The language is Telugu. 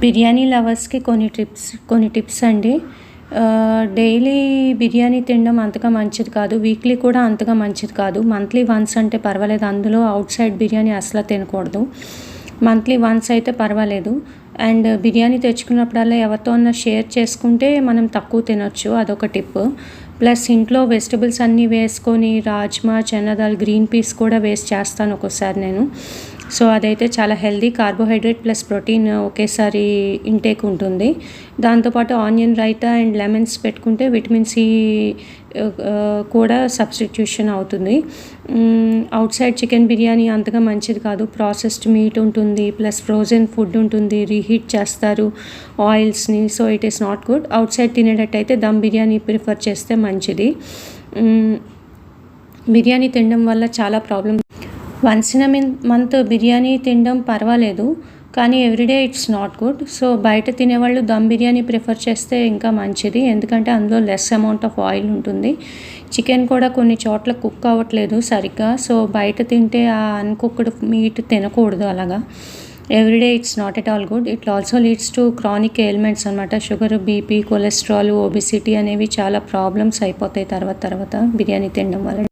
బిర్యానీ లవర్స్కి కొన్ని టిప్స్ అండి. డైలీ బిర్యానీ తినడం అంతగా మంచిది కాదు. వీక్లీ కూడా అంతగా మంచిది కాదు. మంత్లీ వన్స్ అంటే పర్వాలేదు. అందులో అవుట్ సైడ్ బిర్యానీ అసలు తినకూడదు. మంత్లీ వన్స్ అయితే పర్వాలేదు. అండ్ బిర్యానీ తెచ్చుకున్నప్పుడల్లా ఎవరితో అన్నా షేర్ చేసుకుంటే మనం తక్కువ తినొచ్చు. అదొక టిప్. ప్లస్ ఇంట్లో వెజిటబుల్స్ అన్నీ వేసుకొని రాజ్మా, చనా దాల్, గ్రీన్ పీస్ కూడా వేస్ట్ చేస్తాను ఒక్కోసారి నేను. సో అదైతే చాలా హెల్దీ. కార్బోహైడ్రేట్ ప్లస్ ప్రోటీన్ ఒకేసారి ఇంటేక్ ఉంటుంది. దాంతోపాటు ఆనియన్ రైతా అండ్ లెమన్స్ పెట్టుకుంటే విటమిన్ సి కూడా సబ్స్టిట్యూషన్ అవుతుంది. అవుట్ సైడ్ చికెన్ బిర్యానీ అంతగా మంచిది కాదు. ప్రాసెస్డ్ మీట్ ఉంటుంది, ప్లస్ ఫ్రోజన్ ఫుడ్ ఉంటుంది, రీహీట్ చేస్తారు ఆయిల్స్ని. So it is not good. Outside తినేటట్టయితే దమ్ బిర్యానీ ప్రిఫర్ చేస్తే మంచిది. బిర్యానీ తినడం వల్ల చాలా problem. Once in a month biryani తినడం పర్వాలేదు, కానీ everyday it's not good. So బయట తినేవాళ్ళు దమ్ బిర్యానీ ప్రిఫర్ చేస్తే ఇంకా మంచిది, ఎందుకంటే అందులో లెస్ అమౌంట్ ఆఫ్ ఆయిల్ ఉంటుంది. చికెన్ కూడా కొన్ని చోట్ల కుక్ అవ్వట్లేదు సరిగ్గా. సో బయట తింటే ఆ అన్కుక్డ్ మీట్ తినకూడదు అలాగా. Everyday it's not at all good. It also leads to chronic ailments అనమాట. షుగర్, బీపీ, కొలెస్ట్రాల్, ఒబిసిటీ అనేవి చాలా ప్రాబ్లమ్స్ అయిపోతాయి తర్వాత బిర్యానీ తినడం వల్ల.